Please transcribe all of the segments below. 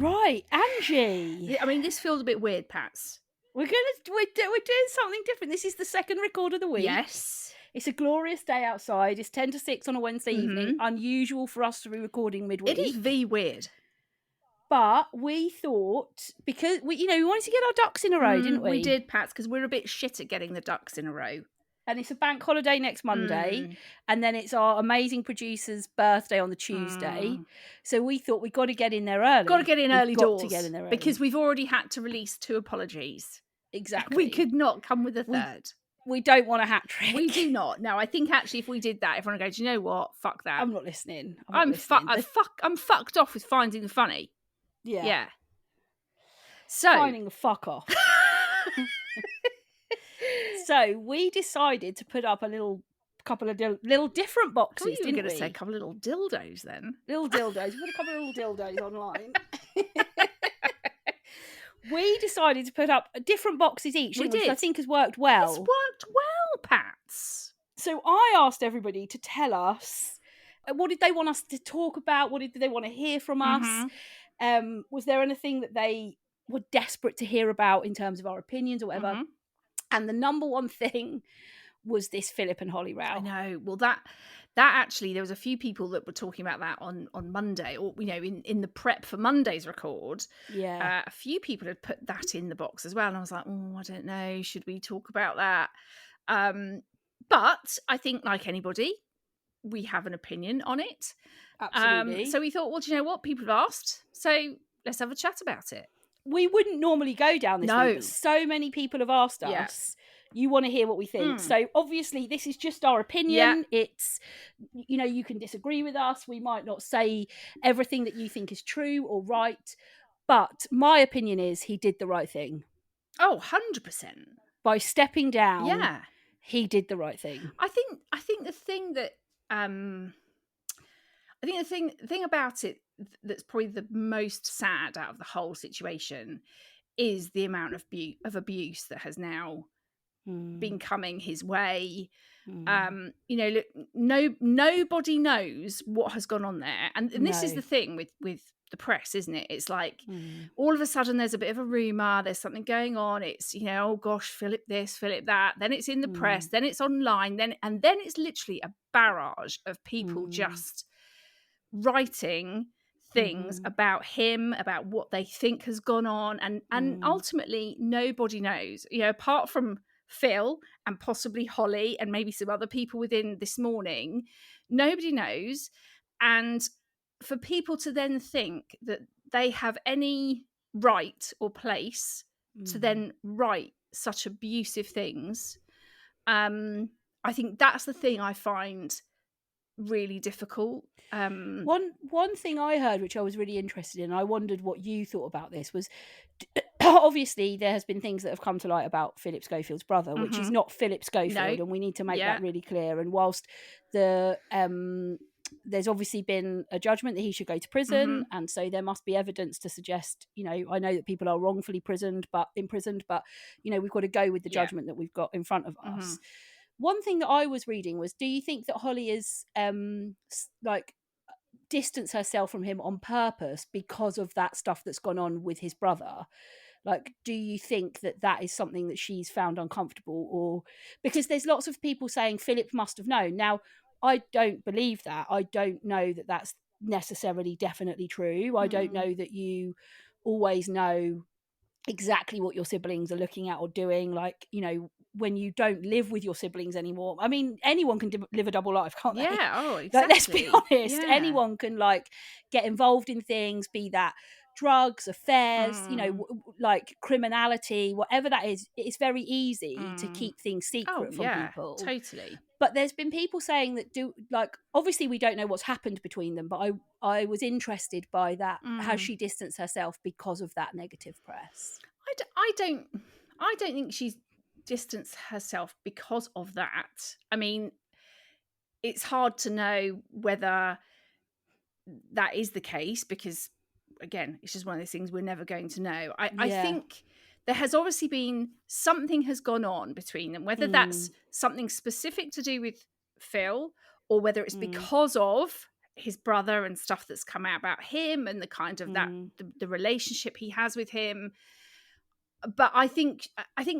Right, Angie. I mean, this feels a bit weird, Pats. We're doing something different. This is the second record of the week. Yes. It's a glorious day outside. It's 10 to 6 on a Wednesday evening. Unusual for us to be recording midweek. It is weird. But we thought, because we wanted to get our ducks in a row, didn't we? We did, Pats, because we're a bit shit at getting the ducks in a row. And it's a bank holiday next Monday. And then it's our amazing producer's birthday on the Tuesday. So we thought we've got to get in there early. Got to get in early doors. To get in there early. Because we've already had to release 2 apologies. Exactly. We could not come with a third. We don't want a hat trick. We do not. No, I think actually if we did that, everyone would go, do you know what? Fuck that. I'm not listening. I'm fucked off with finding the funny. Yeah. So finding the fuck off. So we decided to put up a couple of little different boxes. You were going to say a couple of little dildos then. Little dildos. We put a couple of little dildos online. We decided to put up different boxes each, which I think has worked well. It's worked well, Pats. So I asked everybody to tell us, what did they want us to talk about? What did they want to hear from us? Was there anything that they were desperate to hear about in terms of our opinions or whatever? And the number one thing was this Philip and Holly row. I know. Well, that actually, there was a few people that were talking about that on Monday, or in the prep for Monday's record. Yeah, a few people had put that in the box as well, and I was like, I don't know, should we talk about that? But I think, like anybody, we have an opinion on it. Absolutely. So we thought, well, do you know what? People have asked, so let's have a chat about it. We wouldn't normally go down this route, but so many people have asked us. You want to hear what we think. So obviously this is just our opinion. It's, you can disagree with us. We might not say everything that you think is true or right. But my opinion is he did the right thing. Oh, 100%. By stepping down, he did the right thing. I think the thing that, the thing about it that's probably the most sad out of the whole situation is the amount of abuse that has now been coming his way. Look, nobody knows what has gone on there, and this is the thing with the press, isn't it? It's like all of a sudden there's a bit of a rumor, there's something going on, it's oh gosh, Philip this, Philip that, then it's in the press, then it's online, then it's literally a barrage of people just writing things about him, about what they think has gone on, and ultimately nobody knows, apart from Phil and possibly Holly and maybe some other people within This Morning. Nobody knows. And for people to then think that they have any right or place to then write such abusive things, I think that's the thing I find really difficult. One thing I heard, which I was really interested in, I wondered what you thought about this, was obviously there has been things that have come to light about Phillip Schofield's brother, which is not Phillip Schofield, and we need to make that really clear. And whilst there's obviously been a judgment that he should go to prison, and so there must be evidence to suggest, I know that people are wrongfully imprisoned, but we've got to go with the judgment that we've got in front of us. One thing that I was reading was, do you think that Holly is distance herself from him on purpose because of that stuff that's gone on with his brother? Like, do you think that is something that she's found uncomfortable, or because there's lots of people saying Philip must have known? Now, I don't believe that. I don't know that that's necessarily definitely true. I don't know that you always know exactly what your siblings are looking at or doing. Like, when you don't live with your siblings anymore, I mean, anyone can live a double life, can't they? Yeah, oh, exactly. Like, let's be honest. Anyone can get involved in things, be that drugs, affairs, like criminality, whatever that is. It's very easy to keep things secret from people. Totally. But there's been people saying that obviously we don't know what's happened between them, but I was interested by that. Has she distanced herself because of that negative press? I don't think she's distanced herself because of that. I mean, it's hard to know whether that is the case, because again, it's just one of those things we're never going to know. I think there has obviously been something has gone on between them, whether that's something specific to do with Phil or whether it's because of his brother and stuff that's come out about him and the kind of that the relationship he has with him. But I think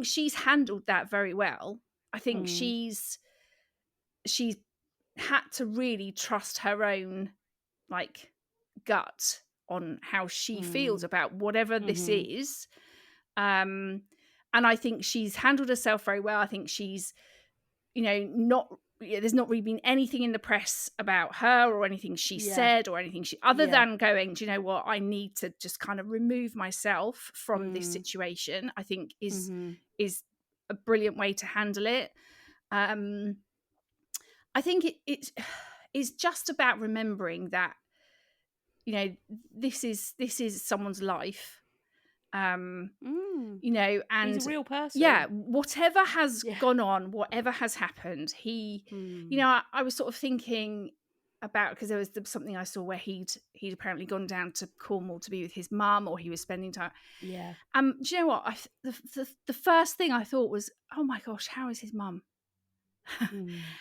she's handled that very well. I think she's had to really trust her own like gut on how she feels about whatever this is. And I think she's handled herself very well. I think she's, there's not really been anything in the press about her or anything she said or anything other than going, do you know what, I need to just kind of remove myself from this situation, I think is a brilliant way to handle it. I think it's just about remembering that, this is someone's life. And he's a real person. Whatever has gone on, whatever has happened, he I was sort of thinking about, because there was something I saw where he'd apparently gone down to Cornwall to be with his mum, or he was spending time. Do you know what, the first thing I thought was, oh my gosh, how is his mum?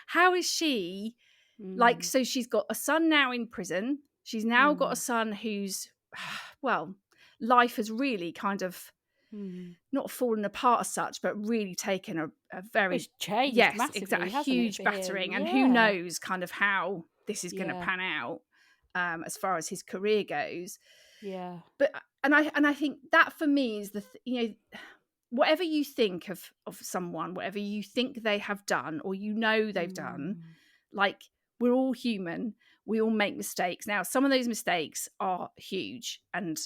How is she? Like, so she's got a son now in prison, she's now got a son who's well, life has really kind of not fallen apart as such, but really taken a very changed massively, exactly, a huge battering. And who knows kind of how this is going to pan out as far as his career goes. But and I think that for me is whatever you think of someone, whatever you think they have done or they've done, like, we're all human, we all make mistakes. Now, some of those mistakes are huge and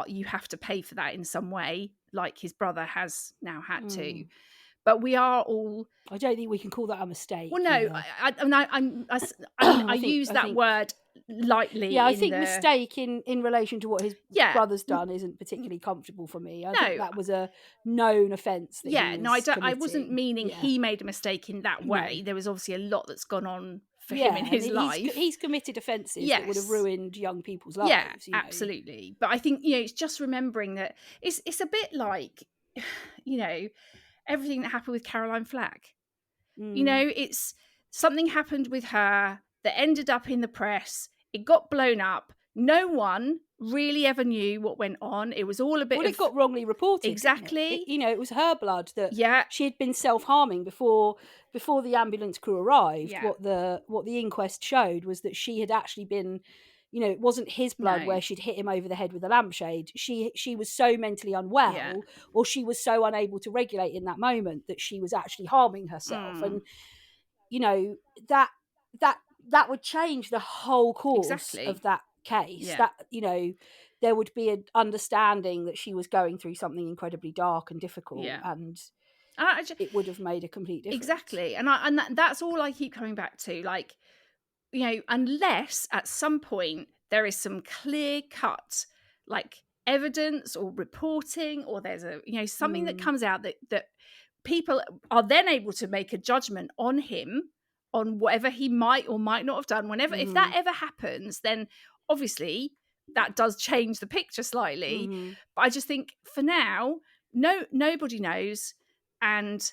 you have to pay for that in some way, like his brother has now had to. But we are all... I don't think we can call that a mistake. Well, no, I use that word lightly. Yeah, I think mistake in relation to what his brother's done isn't particularly comfortable for me. I think that was a known offence. I wasn't meaning he made a mistake in that way. No. There was obviously a lot that's gone on for him in his life. He's committed offences that would have ruined young people's lives. Yeah, absolutely. But I think, it's just remembering that it's a bit like, everything that happened with Caroline Flack. It's something happened with her that ended up in the press. It got blown up. No one really ever knew what went on. It was all a bit... Well, it got wrongly reported. Exactly. It was her blood that she had been self-harming before the ambulance crew arrived. Yeah. What the inquest showed was that she had actually been... it wasn't his blood where she'd hit him over the head with a lampshade. She was so mentally unwell, or she was so unable to regulate in that moment that she was actually harming herself. And that would change the whole course of that case. That there would be an understanding that she was going through something incredibly dark and difficult, and it would have made a complete difference. Exactly. And that's all I keep coming back to, like, unless at some point there is some clear cut, like, evidence or reporting, or there's something that comes out that people are then able to make a judgment on him, on whatever he might or might not have done. Whenever, if that ever happens, then obviously that does change the picture slightly. But I just think for now, nobody knows. And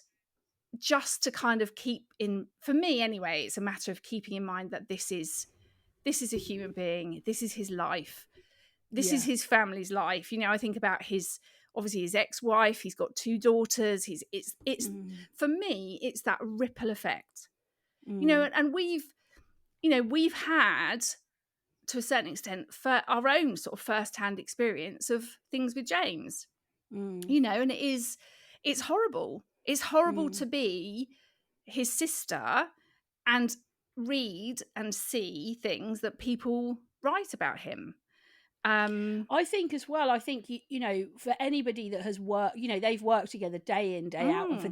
just to kind of keep in, for me anyway, it's a matter of keeping in mind that this is a human being. This is his life. This is his family's life. I think about his ex-wife. He's got 2 daughters. It's for me, it's that ripple effect. And we've had, to a certain extent, for our own sort of first-hand experience of things with James. And it's horrible. It's horrible to be his sister and read and see things that people write about him. I think as well, for anybody that has worked, they've worked together day in, day out, and for a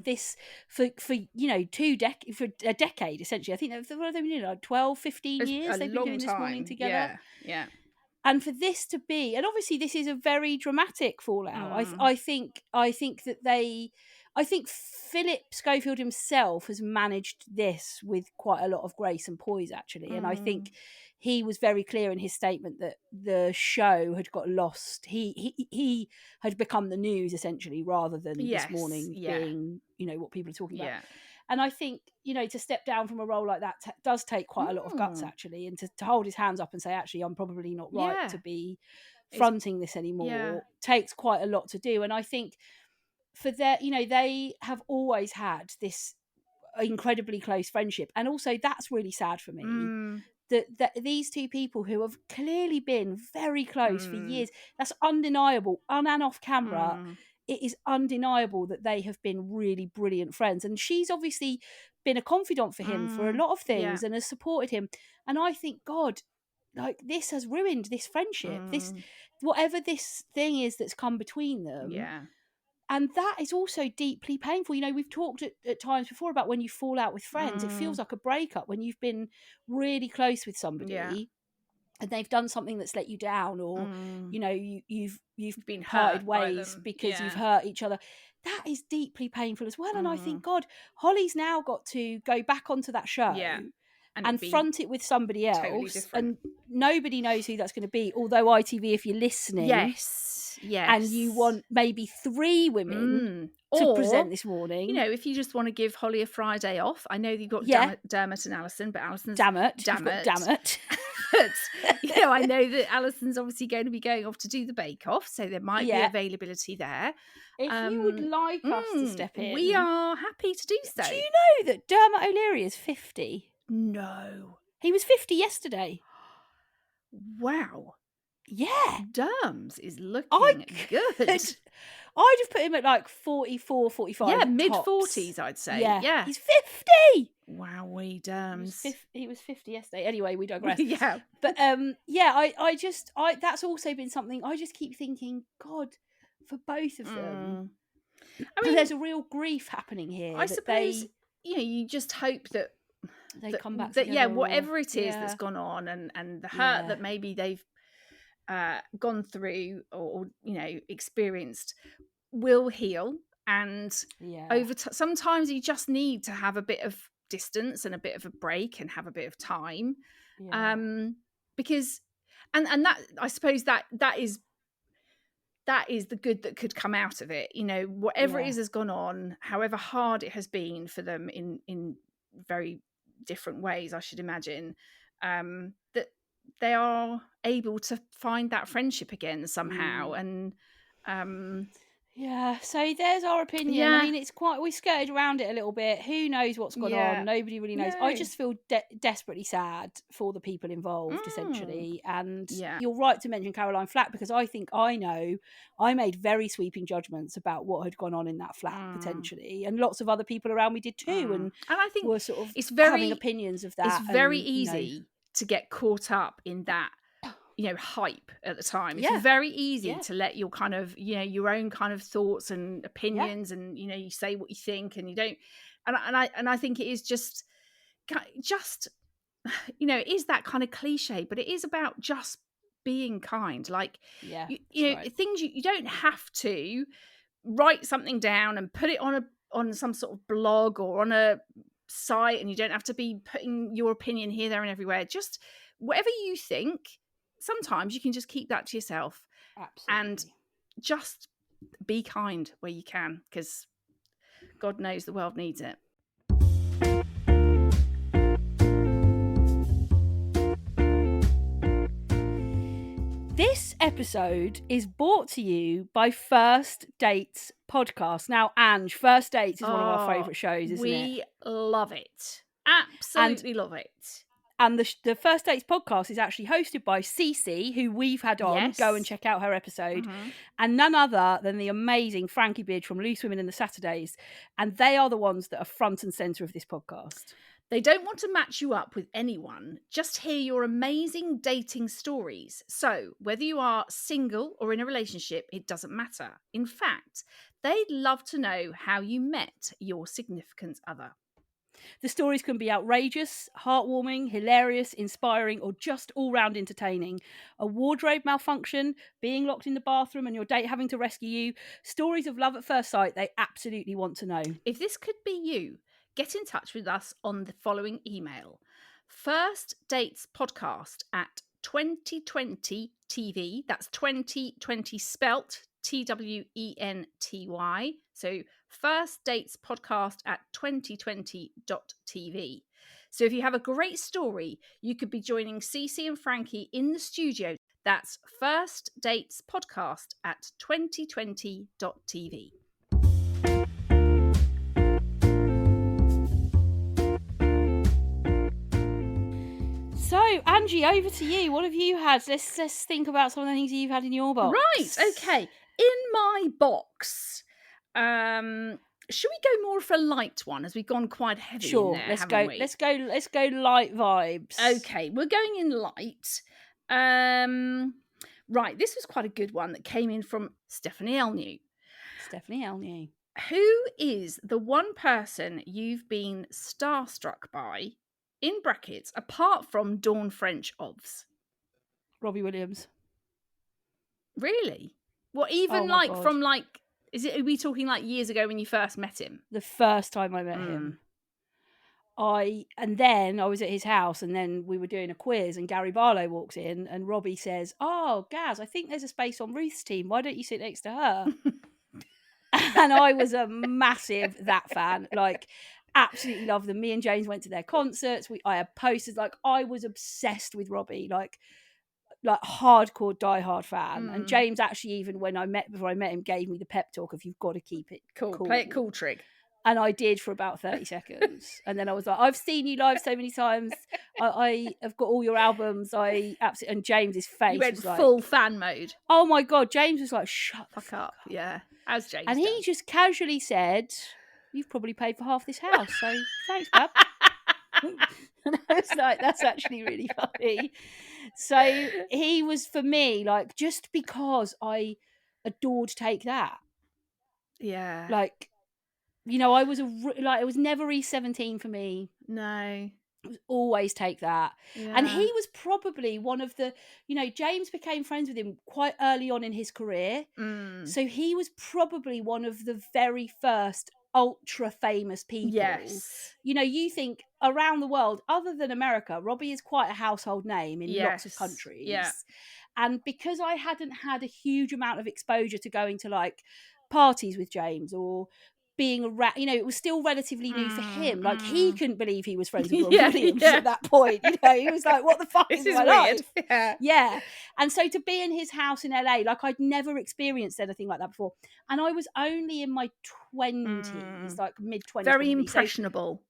decade essentially. I think they've been like 12, 15 years they've been doing this morning together. Yeah. And for this to be, and obviously this is a very dramatic fallout. I think Phillip Schofield himself has managed this with quite a lot of grace and poise, actually. And I think he was very clear in his statement that the show had got lost. He had become the news, essentially, rather than this morning being, what people are talking about. And I think, to step down from a role like that does take quite a lot of guts, actually, and to hold his hands up and say, actually, I'm probably not right to be fronting this anymore, takes quite a lot to do. And I think for their, they have always had this incredibly close friendship, and also that's really sad for me. That these two people who have clearly been very close for years, that's undeniable, on and off camera. It is undeniable that they have been really brilliant friends, and she's obviously been a confidant for him for a lot of things and has supported him. And I think, God, like, this has ruined this friendship, this, whatever this thing is that's come between them. And that is also deeply painful. We've talked at times before about when you fall out with friends, it feels like a breakup when you've been really close with somebody and they've done something that's let you down, or you've been parted hurt ways because you've hurt each other. That is deeply painful as well. And I think, God, Holly's now got to go back onto that show and front it with somebody else, totally and nobody knows who that's going to be. Although ITV, if you're listening, and you want maybe 3 women to present this morning, if you just want to give Holly a Friday off. I know you've got Dermot and Alison, but Alison's damn it. But I know that Alison's obviously going to be going off to do the Bake Off, so there might be availability there. If you would like us to step in, we are happy to do so. Do you know that Dermot O'Leary is 50? No. He was 50 yesterday. Wow. Yeah. Derms is looking good. I'd have put him at like 44, 45. Yeah, mid-40s, I'd say. Yeah. He's 50. Wowee, Derms. He was 50 yesterday. Anyway, we digress. Yeah. But I that's also been something I just keep thinking, God, for both of them. I mean, there's a real grief happening here. I suppose, you just hope that they come back together. Whatever it is that's gone on and the hurt that maybe they've gone through or experienced will heal, and over sometimes you just need to have a bit of distance and a bit of a break and have a bit of time, because and that, I suppose, that is the good that could come out of it. Whatever it is has gone on, however hard it has been for them in very different ways, I should imagine, that they are able to find that friendship again somehow. And so there's our opinion. I mean, it's quite, we skirted around it a little bit. Who knows what's gone on? Nobody really knows. I just feel desperately sad for the people involved, essentially. And you're right to mention Caroline Flack, because I think I made very sweeping judgments about what had gone on in that flat, potentially, and lots of other people around me did too. And I think were sort of it's very, having opinions of that. It's very easy to get caught up in that hype at the time. It's very easy to let your kind of your own kind of thoughts and opinions and you say what you think, and you don't, and I think it is just it is that kind of cliche, but it is about just being kind. Like things you don't have to write something down and put it on some sort of blog or on a site, and you don't have to be putting your opinion here, there and everywhere. Just whatever you think, sometimes you can just keep that to yourself. Absolutely. And just be kind where you can, because God knows the world needs it. This episode is brought to you by First Dates podcast. Now, Ange, First Dates is one of our favourite shows, isn't it? We love it. Absolutely love it. And the First Dates podcast is actually hosted by Cece, who we've had on. Yes. Go and check out her episode. And none other than the amazing Frankie Bidge from Loose Women in the Saturdays. And they are the ones that are front and centre of this podcast. They don't want to match you up with anyone, just hear your amazing dating stories. So whether you are single or in a relationship, it doesn't matter. In fact, they'd love to know how you met your significant other. The stories can be outrageous, heartwarming, hilarious, inspiring, or just all-round entertaining. A wardrobe malfunction, being locked in the bathroom and your date having to rescue you. Stories of love at first sight they absolutely want to know. If this could be you, get in touch with us on the following email. firstdatspodcast@2020tv. That's 2020 spelt TWENTY. So firstdatespodcast@2020.tv. So if you have a great story, you could be joining Cece and Frankie in the studio. That's firstdatespodcast@2020.tv. So, Angie, over to you. What have you had? Let's think about some of the things you've had in your box. Right, okay. In my box, should we go more for a light one, as we've gone quite heavy in there, let's haven't go. we? Let's go light vibes. Okay, we're going in light. Right, this was quite a good one that came in from Stephanie Elnew. Who is the one person you've been starstruck by, in brackets, apart from Dawn French Ovs? Robbie Williams. Really? What, even God. from are we talking like years ago when you first met him? The first time I met him. And then I was at his house, and then we were doing a quiz, and Gary Barlow walks in, and Robbie says, "Oh, Gaz, I think there's a space on Ruth's team. Why don't you sit next to her?" And I was a massive that fan, like absolutely loved them. Me and James went to their concerts. I had posters. Like, I was obsessed with Robbie, like hardcore diehard fan. And James actually, even before I met him, gave me the pep talk of, you've got to keep it cool. Play it cool, Trig. And I did for about 30 seconds. And then I was like, I've seen you live so many times. I have got all your albums. And James's face you went was like full fan mode. Oh my God. James was like, shut the fuck up. Yeah. As James And he just casually said, "You've probably paid for half this house. So thanks, bub." And I was like, that's actually really funny. So he was, for me, like, just because I adored Take That. Yeah. Like, you know, it was never E17 for me. No. It was always Take That. Yeah. And he was probably one of the, James became friends with him quite early on in his career. So he was probably one of the very first ultra famous people. Yes. You think around the world, other than America, Robbie is quite a household name in lots of countries. Yeah. And because I hadn't had a huge amount of exposure to going to like parties with James or being it was still relatively new for him. Like, he couldn't believe he was friends with Robbie Williams at that point. He was like, what the fuck is my weird. life? Yeah. And so to be in his house in LA, like, I'd never experienced anything like that before. And I was only in my 20s, like mid-20s. Very impressionable.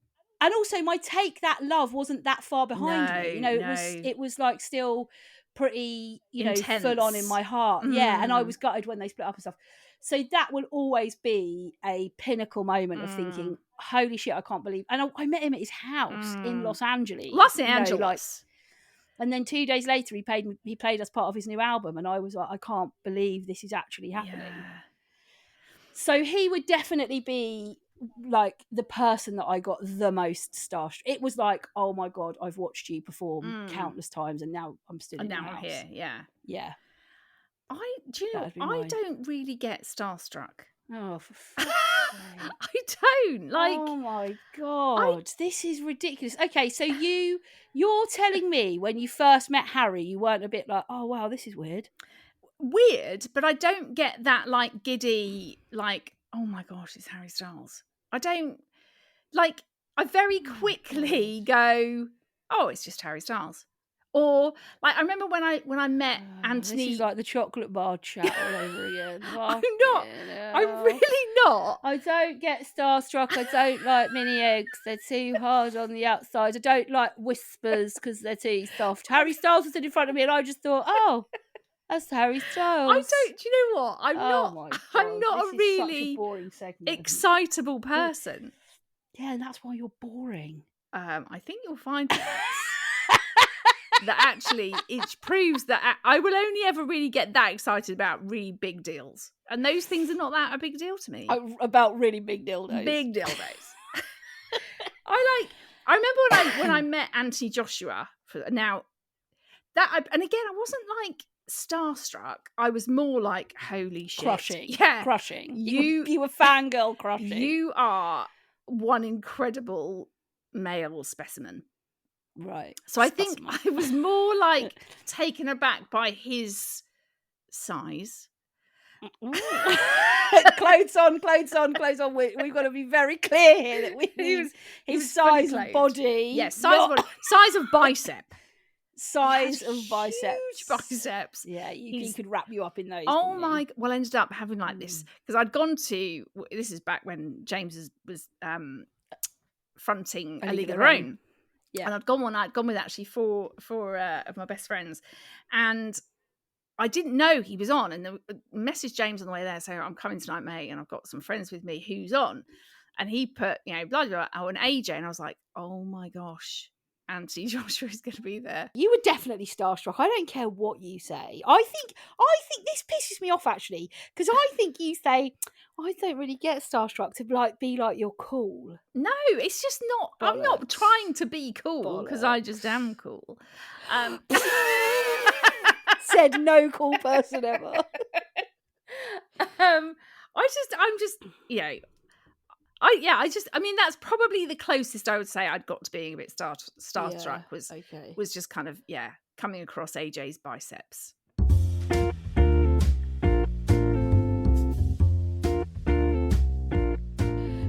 And also, my Take That love wasn't that far behind me. It was like still pretty, intense, full on in my heart. Yeah. And I was gutted when they split up and stuff. So that will always be a pinnacle moment of thinking, holy shit, I can't believe. And I met him at his house in Los Angeles. And then 2 days later, he played us part of his new album. And I was like, I can't believe this is actually happening. Yeah. So he would definitely be like the person that I got the most starstruck. It was like, oh my God, I've watched you perform countless times, and now I'm still in the house. Here. Yeah. Yeah. I don't really get starstruck. Oh, for fuck's sake. I don't. Like, oh my God, this is ridiculous. Okay, so you're telling me when you first met Harry, you weren't a bit like, oh wow, this is weird. Weird, but I don't get that like giddy, like, oh my gosh, it's Harry Styles. I don't, like, I very quickly go, oh, it's just Harry Styles. Or, like, I remember when I met Anthony. This is like the chocolate bar chat all over again. I'm really not. I don't get starstruck. I don't like mini eggs. They're too hard on the outside. I don't like whispers because they're too soft. Harry Styles was sitting in front of me, and I just thought, oh, that's Harry Styles. Do you know what? I'm not a really boring segment, excitable person. Yeah, and that's why you're boring. I think you'll find that actually it proves that I will only ever really get that excited about really big deals, and those things are not that a big deal to me. About really big dildos. Big dildos. I remember when I met Anthony Joshua and again, I wasn't like starstruck. I was more like, holy shit, crushing. Yeah, crushing. You were fangirl crushing. You are one incredible male specimen. Right. So I think I was more like taken aback by his size Clothes on. We've got to be very clear here that we mean his size of body. Yes, size of bicep. Size of biceps. Huge biceps. Yeah, he could wrap you up in those. Oh my! Well, I ended up having like this because I'd gone to. This is back when James was fronting A League of Their Own. Yeah, and I'd gone with actually four of my best friends, and I didn't know he was on. And messaged James on the way there saying, "I'm coming tonight, mate, and I've got some friends with me. Who's on?" And he put, blah blah blah, oh, and AJ, and I was like, "Oh my gosh, Anthony Joshua is going to be there." You were definitely starstruck. I don't care what you say. I think this pisses me off actually, because I think you say, I don't really get starstruck to be like you're cool. No, it's just not. Bollocks. I'm not trying to be cool because I just am cool. Said no cool person ever. I mean, that's probably the closest I would say I'd got to being a bit starstruck was just kind of, coming across AJ's biceps.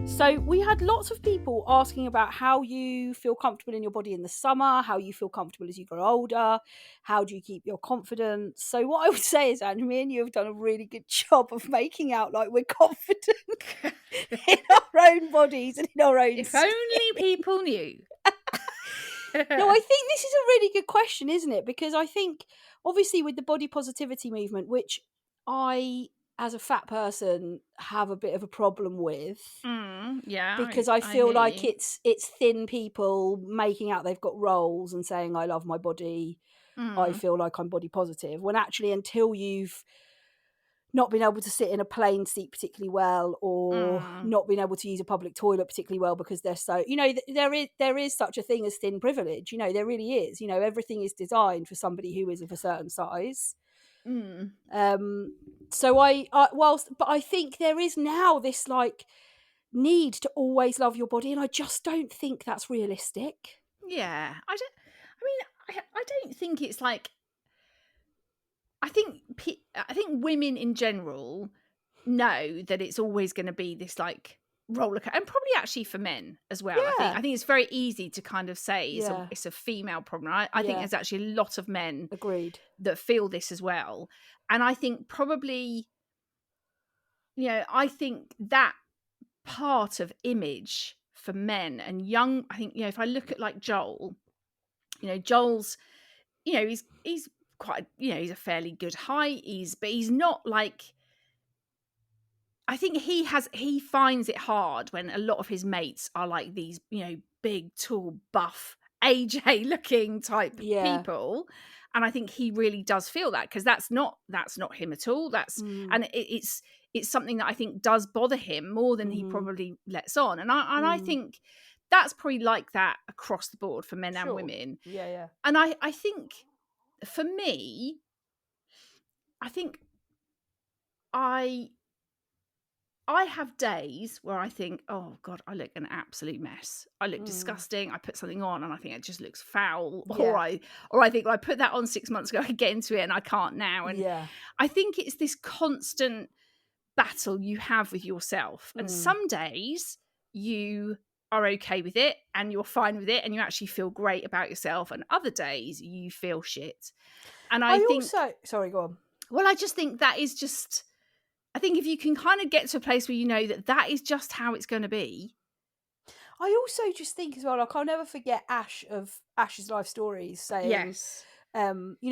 So we had lots of people asking about how you feel comfortable in your body in the summer, how you feel comfortable as you grow older, how do you keep your confidence. So what I would say is, Andrew, me and you have done a really good job of making out like we're confident in our own bodies and in our own If only people knew. No, I think this is a really good question, isn't it? Because I think, obviously, with the body positivity movement, which I, as a fat person, have a bit of a problem with. Because I feel like it's thin people making out they've got roles and saying, I love my body. I feel like I'm body positive. When actually, until you've not been able to sit in a plane seat particularly well, or not being able to use a public toilet particularly well because they're so, there is such a thing as thin privilege. There really is. Everything is designed for somebody who is of a certain size. So I think there is now this like need to always love your body, and I just don't think that's realistic. Yeah, I don't think it's like. I think women in general know that it's always going to be this like roller coaster, and probably actually for men as well. Yeah. I think it's very easy to kind of say it's a female problem. I think there's actually a lot of men that feel this as well, and I think probably, I think that part of image for men and young. I think if I look at like Joel's, he's quite, he's a fairly good height. But he's not like. I think he finds it hard when a lot of his mates are like these, big, tall, buff, AJ looking type people, and I think he really does feel that because that's not him at all. And it's something that I think does bother him more than he probably lets on, and I think that's probably like that across the board for men and women. Yeah. And I think for me, I think I have days where I think, oh God, I look an absolute mess. I look disgusting. I put something on and I think it just looks foul. Or I think, well, I put that on 6 months ago, I get into it and I can't now. And I think it's this constant battle you have with yourself. And some days you are okay with it and you're fine with it and you actually feel great about yourself. And other days you feel shit. And I think... Sorry, go on. Well, I just think that is just... I think if you can kind of get to a place where you know that is just how it's going to be. I also just think as well, like I'll never forget Ash of Ash's Life Stories saying,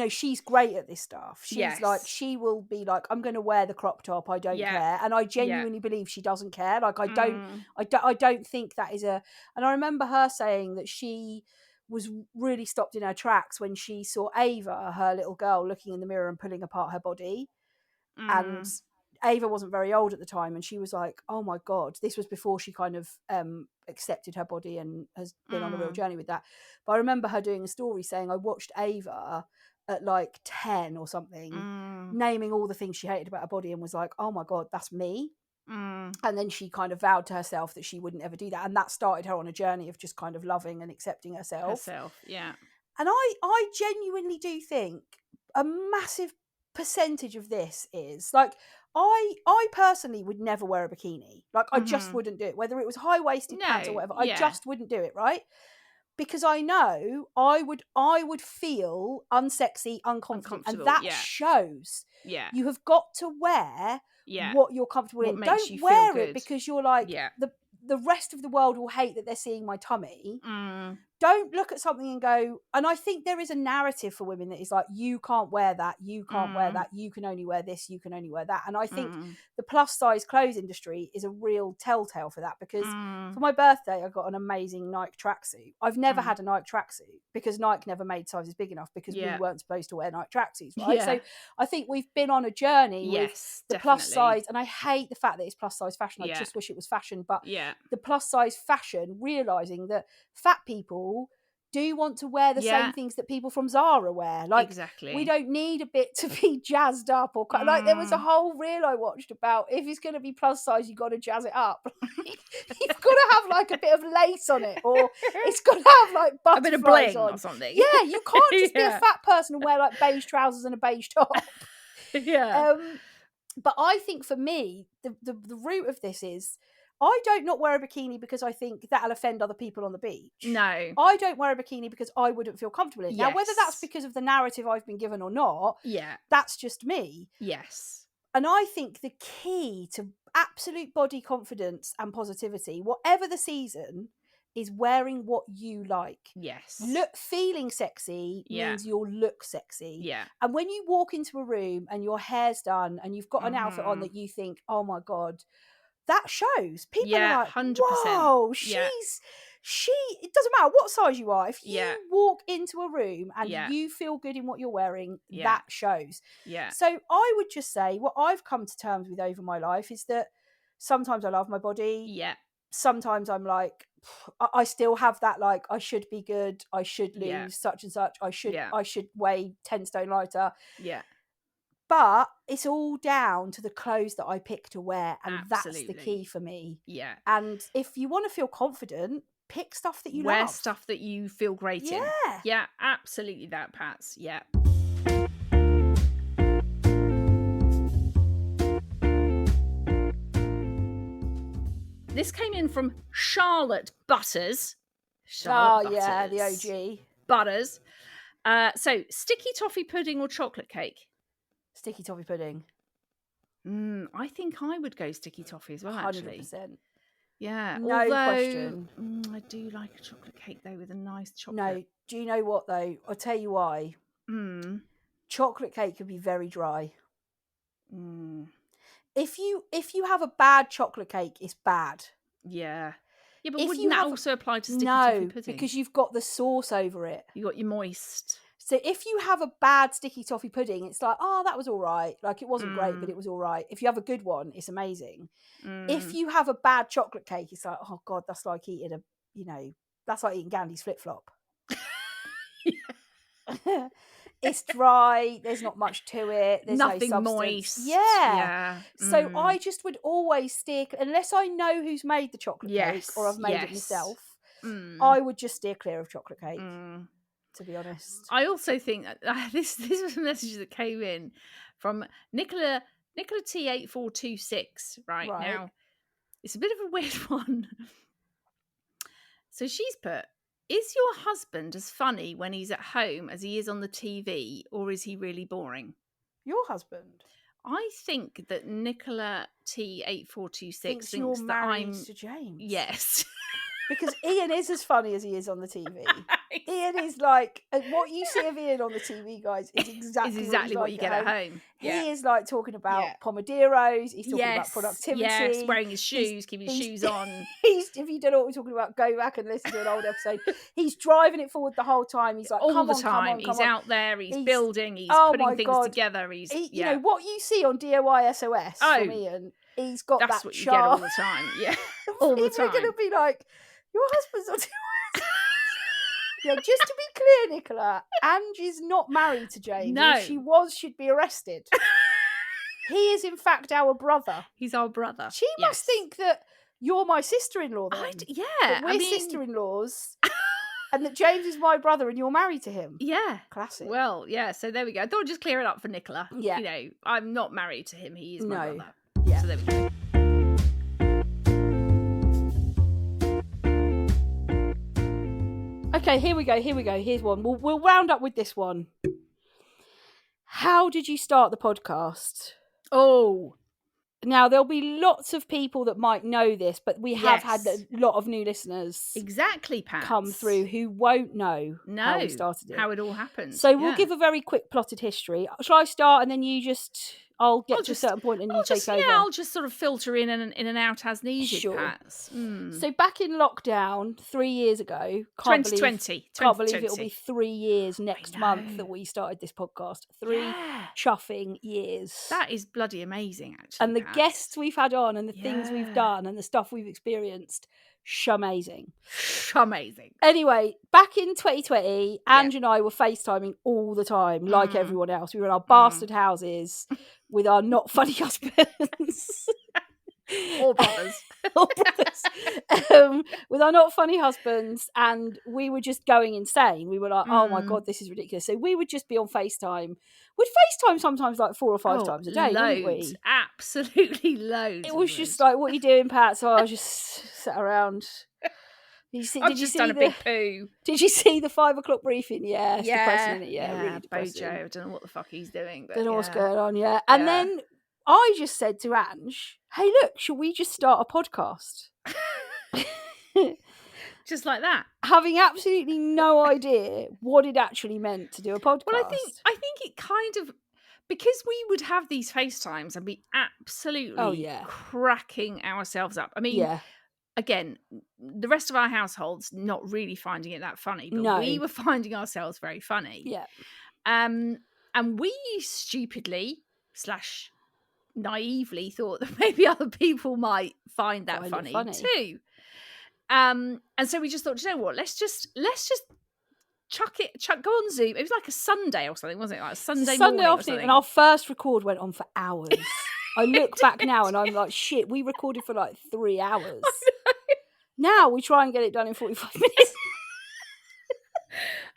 she's great at this stuff. She's like, she will be like, I'm going to wear the crop top. I don't care. And I genuinely believe she doesn't care. Like I don't think that is a, and I remember her saying that she was really stopped in her tracks when she saw Ava, her little girl, looking in the mirror and pulling apart her body. And Ava wasn't very old at the time, and she was like, oh my God, this was before she kind of accepted her body and has been on a real journey with that. But I remember her doing a story saying, I watched Ava at like 10 or something, naming all the things she hated about her body and was like, oh my God, that's me. And then she kind of vowed to herself that she wouldn't ever do that. And that started her on a journey of just kind of loving and accepting herself. Yeah. And I genuinely do think a massive percentage of this is like, I personally would never wear a bikini. Like, I just wouldn't do it. Whether it was high-waisted pants or whatever, I just wouldn't do it, right? Because I know I would feel unsexy, uncomfortable, and that shows. Yeah. You have got to wear what you're comfortable in. Don't wear it because you're like, the rest of the world will hate that they're seeing my tummy. Don't look at something and go, and I think there is a narrative for women that is like, you can't wear that, you can't wear that, you can only wear this, you can only wear that. And I think the plus size clothes industry is a real telltale for that, because for my birthday, I got an amazing Nike tracksuit. I've never had a Nike tracksuit because Nike never made sizes big enough, because we weren't supposed to wear Nike tracksuits, right? So I think we've been on a journey with the plus size, and I hate the fact that it's plus size fashion. I just wish it was fashion, but the plus size fashion, realising that fat people do want to wear the same things that people from Zara wear. Like, we don't need a bit to be jazzed up or like there was a whole reel I watched about, if it's going to be plus size, you got to jazz it up. You've got to have like a bit of lace on it, or it's got to have like butterflies, a bit of bling on or something. Yeah, you can't just be a fat person and wear like beige trousers and a beige top. But I think for me, the root of this is, I don't not wear a bikini because I think that'll offend other people on the beach. No. I don't wear a bikini because I wouldn't feel comfortable in it. Now, whether that's because of the narrative I've been given or not, that's just me. Yes. And I think the key to absolute body confidence and positivity, whatever the season, is wearing what you like. Yes. Feeling sexy means you'll look sexy. Yeah. And when you walk into a room and your hair's done and you've got an outfit on that you think, oh my God, that shows. People are like, 100%. Whoa, it doesn't matter what size you are. If you walk into a room and you feel good in what you're wearing, that shows. Yeah. So I would just say, what I've come to terms with over my life is that sometimes I love my body. Yeah. Sometimes I'm like, I still have that, like, I should be good. I should lose such and such. I should weigh 10 stone lighter. Yeah. But it's all down to the clothes that I pick to wear, and that's the key for me. Yeah. And if you want to feel confident, pick stuff that you love. Wear stuff that you feel great in. Yeah, absolutely that, Pats. Yeah. This came in from Charlotte Butters. Butters. Yeah, the OG. Butters. So, sticky toffee pudding or chocolate cake? Sticky toffee pudding. I think I would go sticky toffee as well, actually. 100%. Yeah. No question. I do like a chocolate cake, though, with a nice chocolate. No, do you know what, though? I'll tell you why. Chocolate cake can be very dry. If you have a bad chocolate cake, it's bad. Yeah. Yeah, but wouldn't that also apply to sticky toffee pudding? No, because you've got the sauce over it. You got your moist. So if you have a bad sticky toffee pudding, it's like, oh, that was all right. Like, it wasn't great, but it was all right. If you have a good one, it's amazing. If you have a bad chocolate cake, it's like, oh God, that's like eating that's like eating Gandhi's flip-flop. It's dry. There's not much to it. There's nothing no moist. Yeah. So I just would always steer, unless I know who's made the chocolate cake or I've made it myself, I would just steer clear of chocolate cake. To be honest, I also think that this was a message that came in from Nicola T8426 right now. It's a bit of a weird one. So she's put, is your husband as funny when he's at home as he is on the TV, or is he really boring? Your husband? I think that Nicola T8426 thinks you're that married to James. Yes. Because Ian is as funny as he is on the TV. Ian is like, what you see of Ian on the TV, guys, is exactly what you get at home. He is like talking about Pomodoros. He's talking about productivity. Yes, wearing his shoes, keeping his shoes on. If you don't know what we're talking about, go back and listen to an old episode. He's driving it forward the whole time. He's like, all the time. He's out there. He's building. He's putting things together. You know what you see on DIY SOS from Ian. He's got that what you get all the time. Yeah, all the time. We're going to be like, your husband's on DIY. Yeah, just to be clear, Nicola, Ange is not married to James. No. If she was, she'd be arrested. He is, in fact, our brother. He's our brother. She must think that you're my sister-in-law then. Yeah. We're sister-in-laws. And that James is my brother and you're married to him. Yeah. Classic. Well, yeah, so there we go. I thought I'd just clear it up for Nicola. Yeah. You know, I'm not married to him. He is my brother. Yeah. So there we go. Okay, here we go. Here's one. We'll round up with this one. How did you start the podcast? Oh. Now, there'll be lots of people that might know this, but we have had a lot of new listeners exactly, Pat, come through who won't know how we started it. How it all happened. So we'll give a very quick plotted history. Shall I start and then you just... I'll get to a certain point and you take over. Yeah, I'll just sort of filter in and out as needed, sure. Pats. So back in lockdown 3 years ago, 2020. Can't believe it'll be 3 years next month that we started this podcast. 3 chuffing years. That is bloody amazing, actually. And the guests we've had on and the things we've done and the stuff we've experienced, amazing. Amazing. Anyway, back in 2020, Ange and I were FaceTiming all the time, like everyone else. We were in our bastard houses with our not funny husbands. Or brothers. With our not funny husbands, and we were just going insane. We were like, oh my God, this is ridiculous. So we would just be on FaceTime. We'd FaceTime sometimes like 4 or 5 times a day, wouldn't we? Absolutely loads. It was just like, what are you doing, Pat? So I was just sat around. I've just done a big poo. Did you see the 5 o'clock briefing? Yeah, it's depressing, isn't it? Yeah, really depressing. Bojo, I don't know what the fuck he's doing. But don't know what's going on, And then I just said to Ange, hey, look, should we just start a podcast? Just like that. Having absolutely no idea what it actually meant to do a podcast. Well, I think it kind of... Because we would have these FaceTimes and be absolutely cracking ourselves up. I mean... Again, the rest of our household's not really finding it that funny, but we were finding ourselves very funny. Yeah. And we stupidly / naively thought that maybe other people might find that funny too. And so we just thought, you know what? Let's just go on Zoom. It was like a Sunday or something, wasn't it? Like a Sunday afternoon, and our first record went on for hours. I look back now and I'm like, shit, we recorded for like 3 hours. Now we try and get it done in 45 minutes.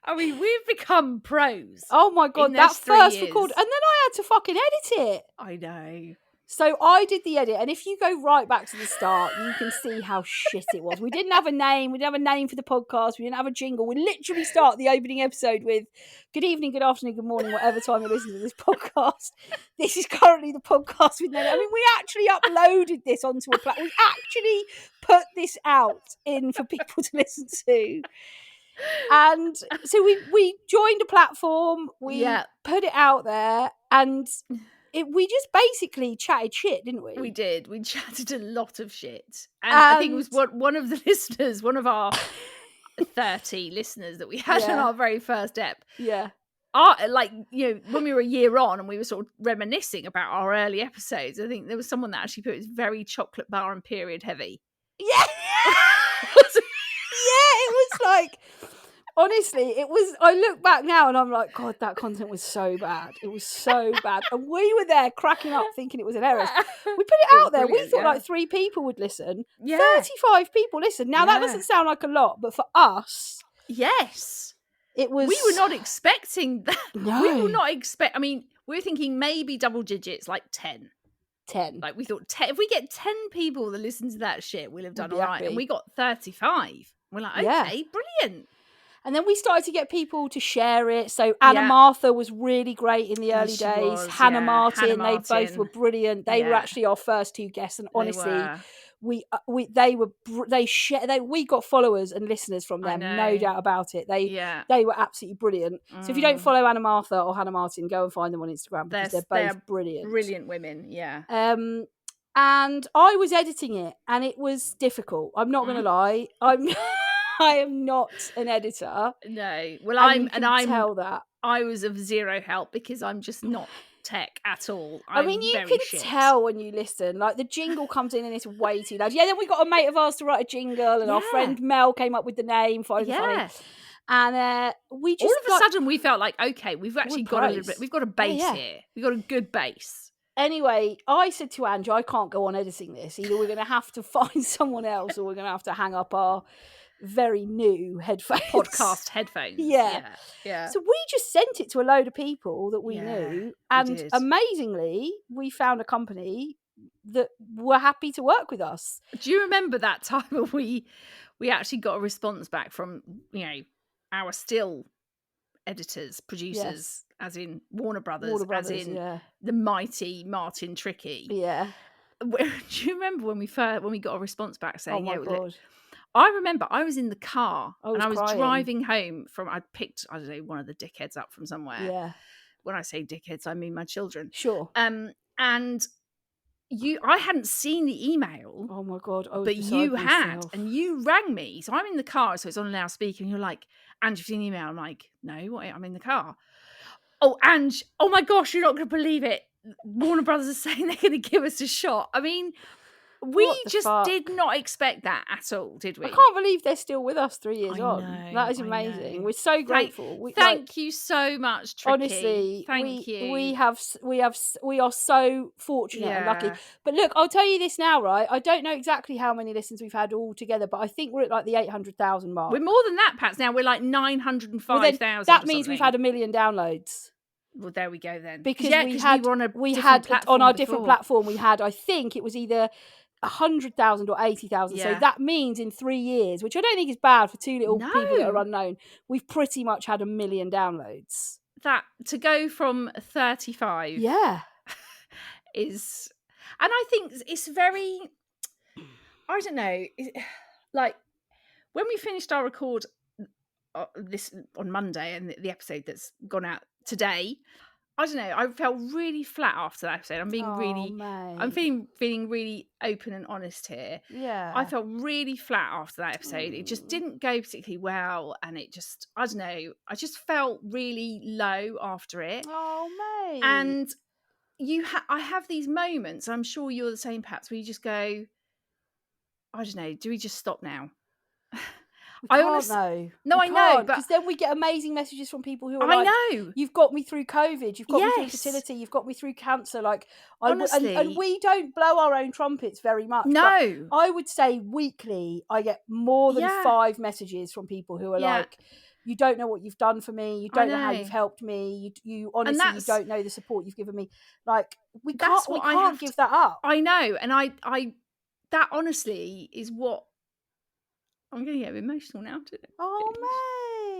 I mean, we've become pros. Oh my God, that first record. And then I had to fucking edit it. I know. So I did the edit, and if you go right back to the start, you can see how shit it was. We didn't have a name. We didn't have a name for the podcast. We didn't have a jingle. We literally start the opening episode with good evening, good afternoon, good morning, whatever time you're listening to this podcast. This is currently the podcast with no name. I mean, we actually uploaded this onto a platform. We actually put this out for people to listen to. And so we joined a platform. We put it out there, and... we just basically chatted shit, didn't we? We did. We chatted a lot of shit. And I think it was one of the listeners, one of our 30 listeners that we had on our very first ep. Yeah. When we were a year on and we were sort of reminiscing about our early episodes, I think there was someone that actually put it was very chocolate bar and period heavy. Yeah. It was like... Honestly, I look back now and I'm like, God, that content was so bad. It was so bad. And we were there cracking up thinking it was hilarious. We put it out there. We thought like 3 people would listen. 35 people listened. Now that doesn't sound like a lot, but for us... Yes. It was... We were not expecting that. No. We were not I mean, we were thinking maybe double digits, like 10. 10. Like we thought, if we get 10 people that listen to that shit, we'll have done all right. And we got 35. We're like, okay, brilliant. And then we started to get people to share it. So Anna Martha was really great in the early days. Hannah Martin, they both were brilliant. They were actually our first 2 guests, and honestly, we got followers and listeners from them, no doubt about it. They were absolutely brilliant. So if you don't follow Anna Martha or Hannah Martin, go and find them on Instagram because they're both brilliant. Brilliant women, yeah. And I was editing it, and it was difficult. I'm not going to lie. I am not an editor. No. Well, I'm tell that. I was of zero help because I'm just not tech at all. I mean, you can tell when you listen. Like the jingle comes in and it's way too loud. Yeah, then we got a mate of ours to write a jingle, and our friend Mel came up with the name. Funny. And we just all of a sudden we felt like, okay, we've actually got a little bit. We've got a base here. We've got a good base. Anyway, I said to Ange, I can't go on editing this. Either we're going to have to find someone else, or we're going to have to hang up our very new headphones. Podcast headphones. Yeah. Yeah. So we just sent it to a load of people that we knew, and did. amazingly, we found a company that were happy to work with us. Do you remember that time when we actually got a response back from, our still editors, producers, as in Warner Brothers, as in the mighty Martin Trickey? Yeah. Do you remember when we got a response back saying, "Oh my God." I remember I was in the car and I was crying. driving home from, I'd picked, I don't know, one of the dickheads up from somewhere. Yeah. When I say dickheads, I mean my children. Sure. And I hadn't seen the email. Oh my God. But you had, and you rang me. So I'm in the car, so it's on a loudspeaker, and you're like, "Ange, you've seen the email?" I'm like, "No, what? I'm in the car." "Oh, Ange, oh my gosh, you're not going to believe it. Warner Brothers are saying they're going to give us a shot." I mean, we just did not expect that at all, did we? I can't believe they're still with us 3 years on. That is amazing. We're so grateful. Thank you so much, Tricky. Honestly, thank you. We are so fortunate and lucky. But look, I'll tell you this now, right? I don't know exactly how many listens we've had all together, but I think we're at like the 800,000 mark. We're more than that, Pats. Now we're like 905,000. That means we've had 1 million downloads. Well, there we go then. Because we had on our different platform, we had, I think it was either 100,000 or 80,000. So that means in 3 years, which I don't think is bad for two little people that are unknown, we've pretty much had 1 million downloads. That to go from 35 is, and I think it's very, I don't know, like when we finished our record this on Monday and the episode that's gone out today, I don't know, I felt really flat after that episode. I'm being I'm feeling really open and honest here. Yeah. I felt really flat after that episode. It just didn't go particularly well, and it just, I don't know, I just felt really low after it. Oh, mate. And I have these moments, I'm sure you're the same, Pats, where you just go, I don't know, do we just stop now? I know. No, I know, because then we get amazing messages from people who are I know. You've got me through COVID, you've got me through infertility, you've got me through cancer. Like, honestly, and we don't blow our own trumpets very much. No, but I would say weekly I get more than 5 messages from people who are like, "You don't know what you've done for me. You don't know how you've helped me. You honestly, you don't know the support you've given me." Like, we can't give that up. I know, and I that honestly is what. I'm going to get emotional now, too. Oh,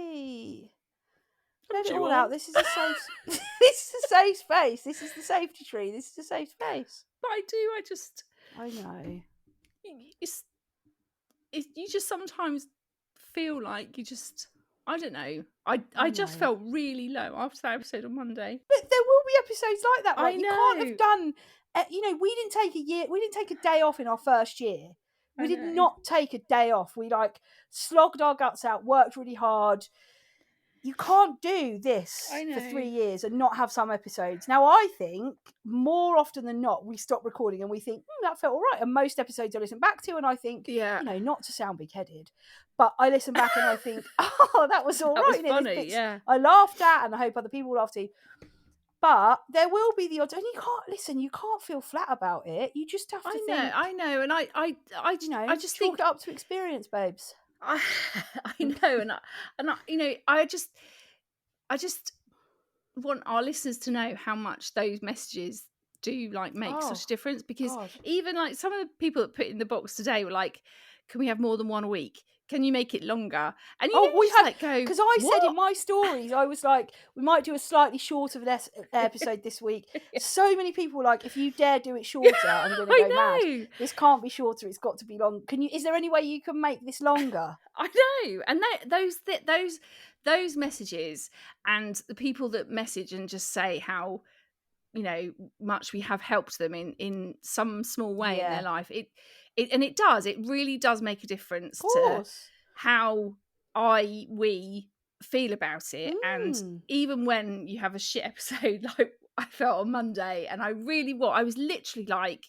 mate. Let it all out. This is a safe this is a safe space. This is the safety tree. This is a safe space. But I know. You just sometimes feel like I don't know. I just felt really low after that episode on Monday. But there will be episodes like that, right? I know. You can't have done, we didn't take a day off in our first year. We did not take a day off. We slogged our guts out, worked really hard. You can't do this for 3 years and not have some episodes. Now, I think more often than not, we stop recording and we think, that felt all right. And most episodes I listen back to and I think, not to sound big-headed, but I listen back and I think, oh, that was all right. Was funny, I laughed at and I hope other people laughed too. But there will be the odds, and you can't feel flat about it. You just have to think. I know, and I just chalk think it up to experience, babes. I know, and I just want our listeners to know how much those messages do make such a difference, because even some of the people that put in the box today were like, "Can we have more than one a week? Can you make it longer?" And we had because I said in my stories, I was like, we might do a slightly shorter episode this week. So many people were like, if you dare do it shorter, I'm going to go mad. This can't be shorter. It's got to be long. Is there any way you can make this longer? I know, and those messages and the people that message and just say how much we have helped them in some small way in their life. It really does make a difference to how we feel about it. And even when you have a shit episode like I felt on Monday, and I was literally like,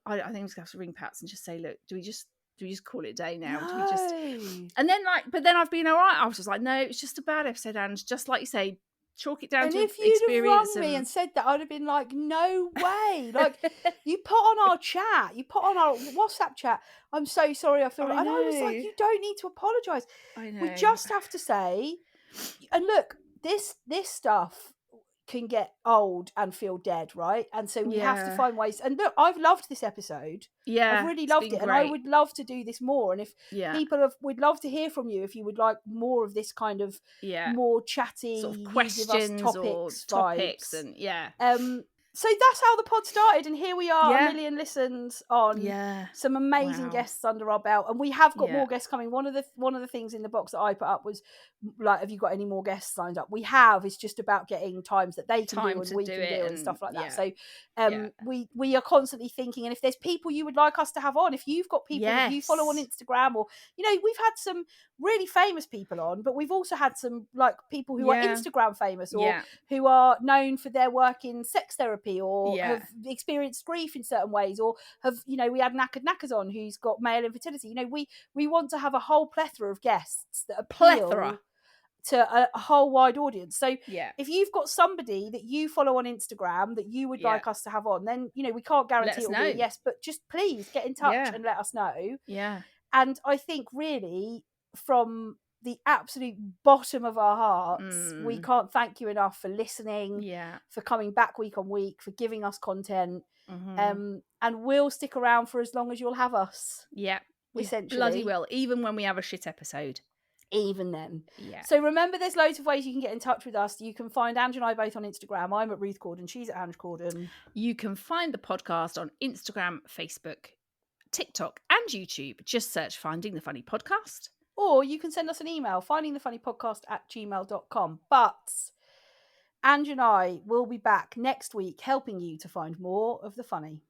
I think I'm just gonna have to ring Pats and just say, look, do we just call it a day now? No. And then but then I've been all right. I was just like, no, it's just a bad episode, and just like you say, chalk it down and to if you'd have rung experience. me and said that, I'd have been like, no way. Like, you put on our chat, you put on our WhatsApp chat, I'm so sorry, I feel like, and I was like, you don't need to apologise. I know. We just have to say, and look, this stuff can get old and feel dead, right? And so we have to find ways. And look, I've loved this episode. Yeah, I've really loved it, and I would love to do this more. And if people we'd love to hear from you if you would like more of this kind of more chatty sort of questions topics or topics, and so that's how the pod started, and here we are, 1 million listens on some amazing guests under our belt, and we have got more guests coming. One of the things in the box that I put up was like, have you got any more guests signed up? We have. It's just about getting times that they can do and we can do and stuff like that. So we are constantly thinking, and if there's people you would like us to have on, if you've got people that you follow on Instagram, or we've had some really famous people on, but we've also had some like people who are Instagram famous or who are known for their work in sex therapy, or have experienced grief in certain ways, or have we had Knackered Knackers on who's got male infertility. We want to have a whole plethora of guests that appeal to a whole wide audience. So if you've got somebody that you follow on Instagram that you would like us to have on, then we can't guarantee it'll be a yes, but just please get in touch and let us know. And I think really, from the absolute bottom of our hearts, we can't thank you enough for listening, for coming back week on week, for giving us content, and we'll stick around for as long as you'll have us. We essentially bloody will, even when we have a shit episode. Even then. So remember, there's loads of ways you can get in touch with us. You can find Ange and I both on Instagram. I'm at Ruth Corden, she's at Ange Corden. You can find the podcast on Instagram, Facebook, TikTok and YouTube. Just search Finding the Funny Podcast. Or you can send us an email, findingthefunnypodcast@gmail.com. But Ange and I will be back next week helping you to find more of the funny.